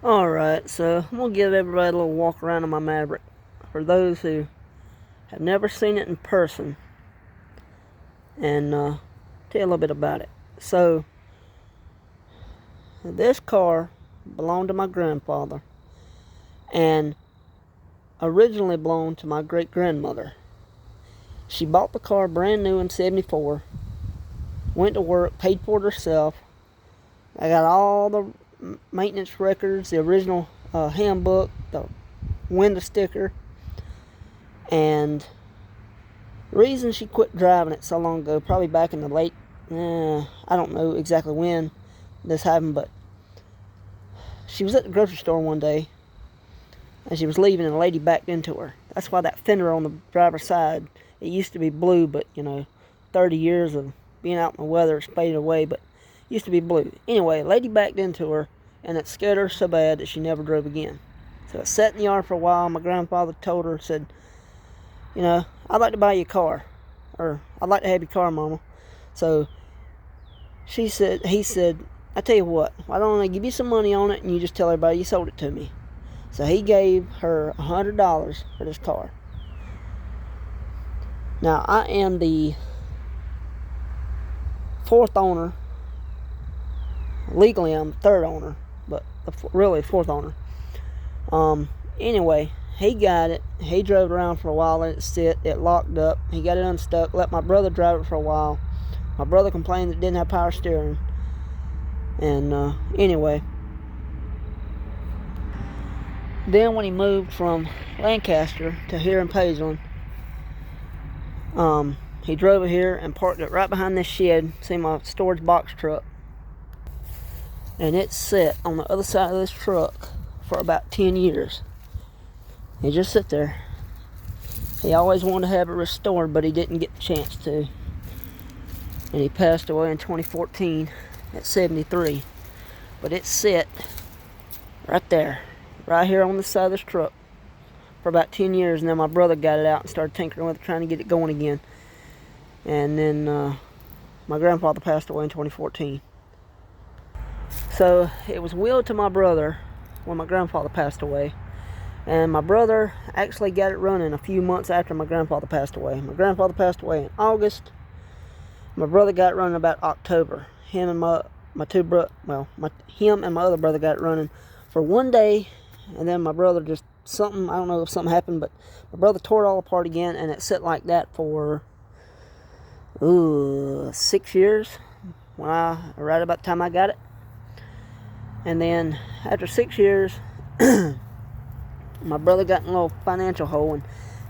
Alright, so I'm going to give everybody a little walk around on my Maverick. For those who have never seen it in person. And tell you a little bit about it. So, this car belonged to my grandfather. And originally belonged to my great-grandmother. She bought the car brand new in '74. Went to work, paid for it herself. I got all the maintenance records, the original handbook, the window sticker, and the reason she quit driving it so long ago, probably back in the late, I don't know exactly when this happened, but she was at the grocery store one day, and she was leaving, and a lady backed into her. That's why that fender on the driver's side, it used to be blue, but, 30 years of being out in the weather, it's faded away, but it used to be blue. Anyway, a lady backed into her, and it scared her so bad that she never drove again. So it sat in the yard for a while. My grandfather told her, said, I'd like to buy you a car. Or, I'd like to have your car, Mama. So, he said, I tell you what, why don't I give you some money on it, and you just tell everybody you sold it to me. So he gave her $100 for this car. Now, I am the fourth owner. Legally, I'm the third owner, but really fourth owner. Anyway, he got it. He drove it around for a while, let it sit. It locked up. He got it unstuck, let my brother drive it for a while. My brother complained that it didn't have power steering. And anyway, then when he moved from Lancaster to here in Pageland, he drove it here and parked it right behind this shed. See my storage box truck. And it sat on the other side of this truck for about 10 years. He just sat there. He always wanted to have it restored, but he didn't get the chance to. And he passed away in 2014 at 73. But it sat right there, right here on the side of this truck for about 10 years. And then my brother got it out and started tinkering with it, trying to get it going again. And then my grandfather passed away in 2014. So it was willed to my brother when my grandfather passed away. And my brother actually got it running a few months after my grandfather passed away. My grandfather passed away in August. My brother got it running about October. Him and my other brother got it running for one day. And then my brother I don't know if something happened, but my brother tore it all apart again, and it sat like that for 6 years, right about the time I got it. And then after 6 years, my brother got in a little financial hole and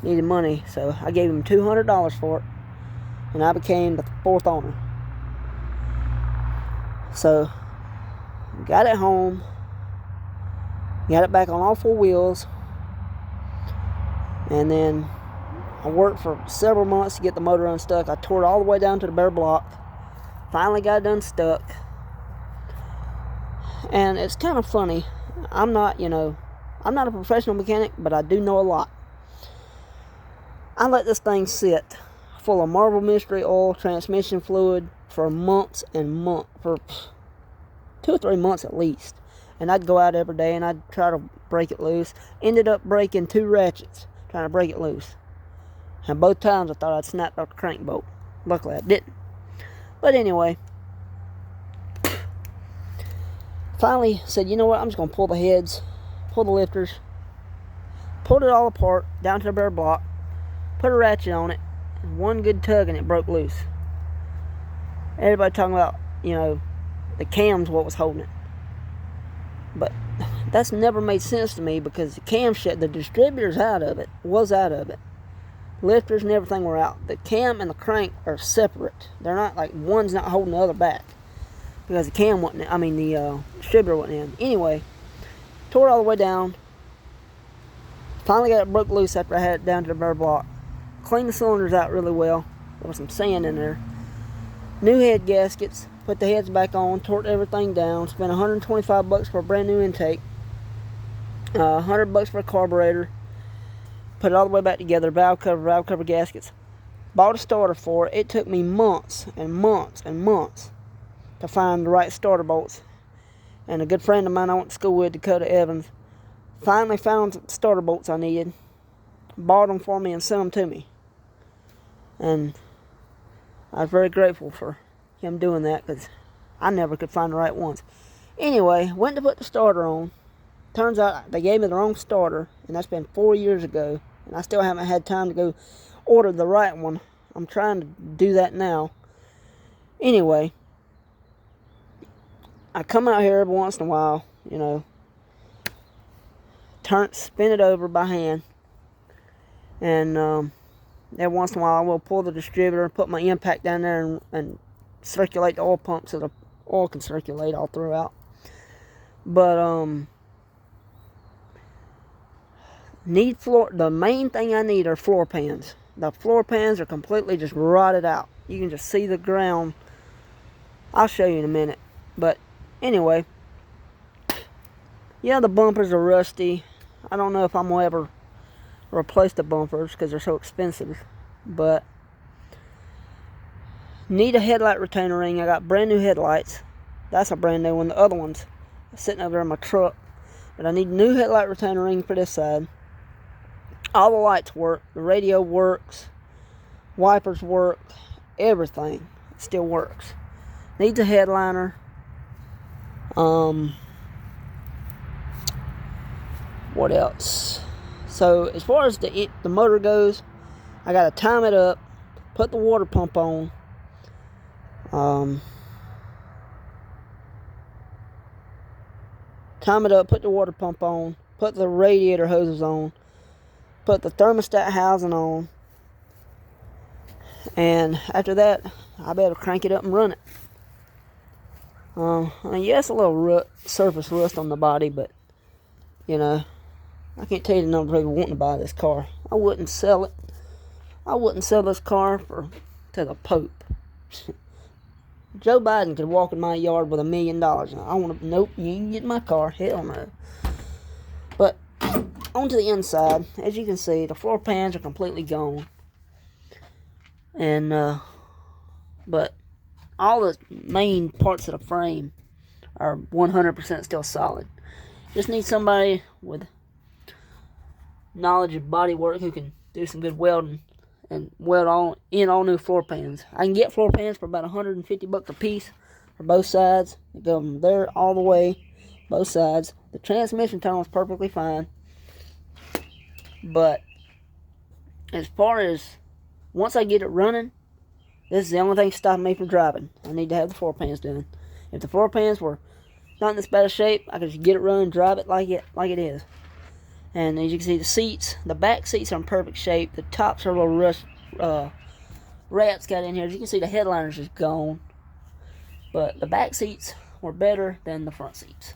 needed money, so I gave him $200 for it, and I became the fourth owner. So, got it home, got it back on all four wheels, and then I worked for several months to get the motor unstuck. I tore it all the way down to the bare block, finally got it unstuck. And it's kind of funny. I'm not a professional mechanic, but I do know a lot. I let this thing sit full of Marvel Mystery Oil, transmission fluid for months and months, for 2 or 3 months at least. And I'd go out every day and I'd try to break it loose. Ended up breaking 2 ratchets trying to break it loose. And both times I thought I'd snapped off the crank bolt. Luckily I didn't. But anyway, finally said, you know what, I'm just going to pull the heads, pull the lifters, pulled it all apart, down to the bare block, put a ratchet on it, and one good tug and it broke loose. Everybody talking about, the cam's what was holding it. But that's never made sense to me, because the camshaft, the distributor's was out of it. Lifters and everything were out. The cam and the crank are separate. They're not like, one's not holding the other back. Because the distributor wasn't in. Anyway, tore it all the way down. Finally got it broke loose after I had it down to the bare block. Cleaned the cylinders out really well. There was some sand in there. New head gaskets. Put the heads back on. Torqued everything down. Spent $125 for a brand new intake. $100 for a carburetor. Put it all the way back together. Valve cover gaskets. Bought a starter for it. It took me months and months and months to find the right starter bolts. and a good friend of mine I went to school with, Dakota Evans, finally found some starter bolts I needed, bought them for me and sent them to me. And I was very grateful for him doing that, because I never could find the right ones. Anyway, went to put the starter on. Turns out they gave me the wrong starter, and that's been 4 years ago, and I still haven't had time to go order the right one. I'm trying to do that now. Anyway, I come out here every once in a while, you know, spin it over by hand, and every once in a while I will pull the distributor, put my impact down there, and circulate the oil pump so the oil can circulate all throughout. But the main thing I need are floor pans. The floor pans are completely just rotted out. You can just see the ground. I'll show you in a minute. But anyway, yeah, the bumpers are rusty. I don't know if I'm going to ever replace the bumpers because they're so expensive. But need a headlight retainer ring. I got brand new headlights. That's a brand new one. The other one's sitting over there in my truck. But I need a new headlight retainer ring for this side. All the lights work. The radio works. Wipers work. Everything still works. Needs a headliner. What else? So as far as the motor goes, I gotta time it up, put the water pump on. Time it up, put the water pump on, put the radiator hoses on, put the thermostat housing on, and after that, I better crank it up and run it. Yes, a little surface rust on the body, but, you know, I can't tell you the number of people wanting to buy this car. I wouldn't sell it. I wouldn't sell this car to the Pope. Joe Biden could walk in my yard with $1 million. Nope, you ain't getting my car. Hell no. But onto the inside, as you can see, the floor pans are completely gone. And but all the main parts of the frame are 100% still solid. Just need somebody with knowledge of body work who can do some good welding and weld all new floor pans. I can get floor pans for about $150 a piece for both sides. They go from there all the way, both sides. The transmission tunnel is perfectly fine. But as far as once I get it running, this is the only thing stopping me from driving. I need to have the floor pans done. If the floor pans were not in this bad of shape, I could just get it running, drive it like it is. And as you can see, the seats, the back seats are in perfect shape. The tops are a little rats got in here. As you can see, the headliner's just gone. But the back seats were better than the front seats.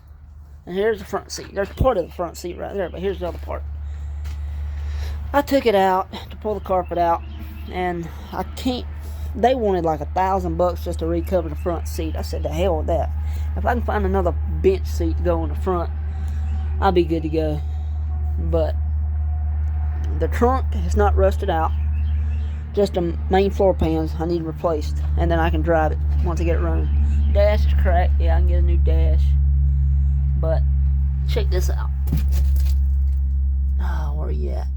And here's the front seat. There's part of the front seat right there, but here's the other part. I took it out to pull the carpet out, and I can't. They wanted like $1,000 just to recover the front seat. I said, the hell with that. If I can find another bench seat to go in the front, I'll be good to go. But the trunk is not rusted out. Just the main floor pans I need replaced, and then I can drive it once I get it running. Dash is cracked. Yeah, I can get a new dash. But check this out. Oh, where are you at?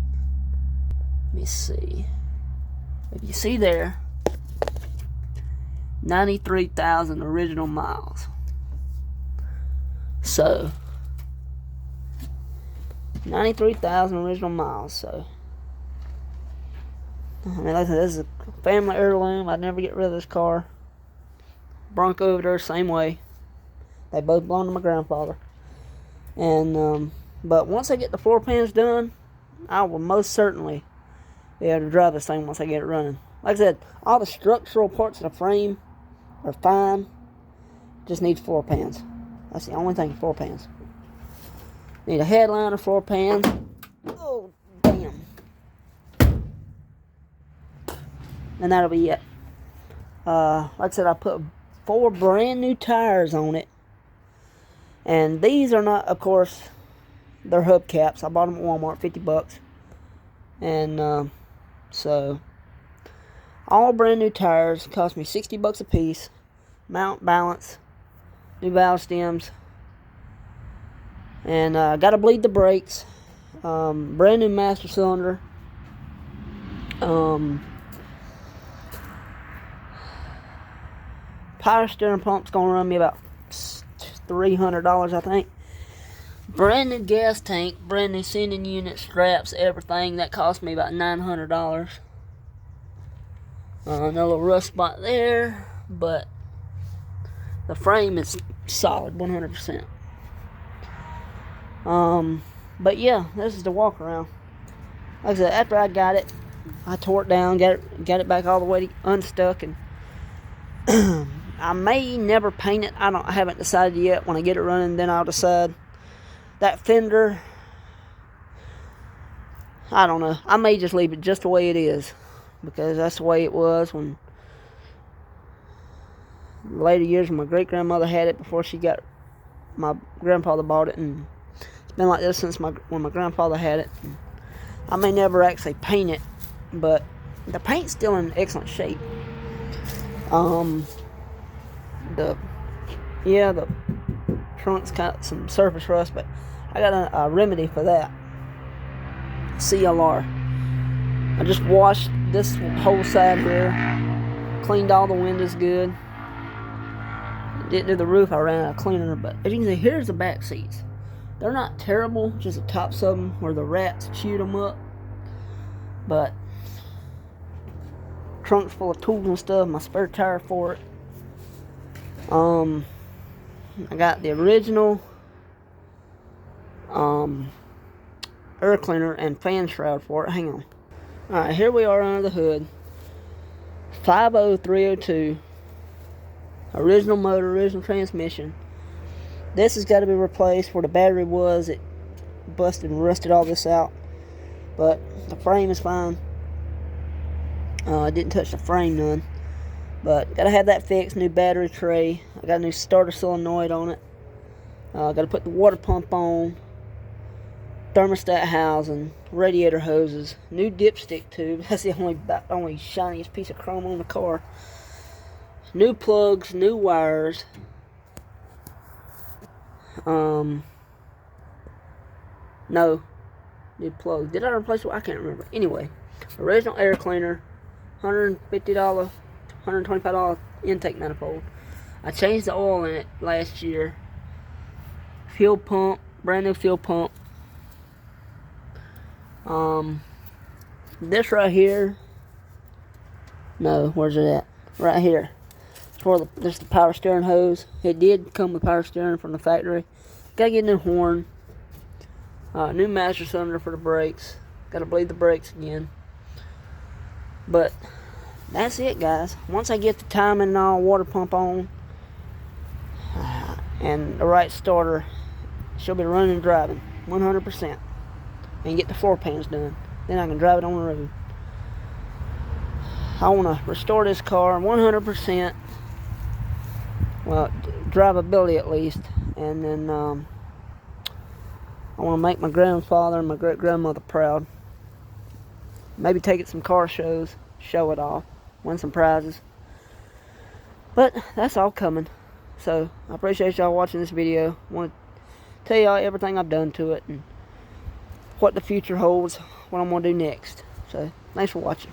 Let me see. If you see there, 93,000 original miles. So 93,000 original miles. So I mean, like I said, this is a family heirloom. I'd never get rid of this car. Bronco over there, same way. They both belong to my grandfather. And but once I get the floor pans done, I will most certainly be able to drive this thing once I get it running. Like I said, all the structural parts of the frame are fine. Just needs floor pans. That's the only thing, floor pans. Need a headliner, floor pans. Oh, damn. And that'll be it. Like I said, I put 4 brand new tires on it. And these are not, of course, they're hubcaps. I bought them at Walmart, $50. And so all brand new tires cost me $60 a piece. Mount, balance, new valve stems, And got to bleed the brakes. Brand new master cylinder. Power steering pump's gonna run me about $300, I think. Brand new gas tank, brand new sending unit, straps, everything. That cost me about $900. No little rust spot there, but the frame is solid, 100%. But yeah, this is the walk around. Like I said, after I got it, I tore it down, got it back all the way unstuck, and I may never paint it. I haven't decided yet. When I get it running, then I'll decide. That fender, I don't know. I may just leave it just the way it is, because that's the way it was when later years when my great grandmother had it before my grandfather bought it, and it's been like this since when my grandfather had it. I may never actually paint it, but the paint's still in excellent shape. The trunk's got some surface rust, but I got a remedy for that. CLR. I just washed this whole side here, cleaned all the windows good. Didn't do the roof, I ran out of cleaner, but as you can see, here's the back seats. They're not terrible, just the tops of them where the rats chewed them up. But trunk's full of tools and stuff, my spare tire for it. I got the original air cleaner and fan shroud for it. Hang on. Alright, here we are under the hood. 50302. Original motor, original transmission. This has got to be replaced. Where the battery was, it busted and rusted all this out. But the frame is fine. I didn't touch the frame none. But gotta have that fixed. New battery tray. I got a new starter solenoid on it. Gotta put the water pump on. Thermostat housing. Radiator hoses. New dipstick tube. That's the only shiniest piece of chrome on the car. New plugs. New wires. No. New plugs. Did I replace it? I can't remember. Anyway. Original air cleaner. $150. $125 intake manifold. I changed the oil in it last year. Fuel pump, brand new fuel pump. This right here. No, where's it at? Right here. This is the power steering hose. It did come with power steering from the factory. Gotta get a new horn. New master cylinder for the brakes. Gotta bleed the brakes again. But that's it, guys. Once I get the timing and all, water pump on, and the right starter, she'll be running and driving 100%. And get the floor pans done. Then I can drive it on the road. I want to restore this car 100%. Well, drivability at least. And then I want to make my grandfather and my great grandmother proud. Maybe take it some car shows, show it off. Win some prizes. But that's all coming. So I appreciate y'all watching this video. I want to tell y'all everything I've done to it and what the future holds, what I'm going to do next. So thanks for watching.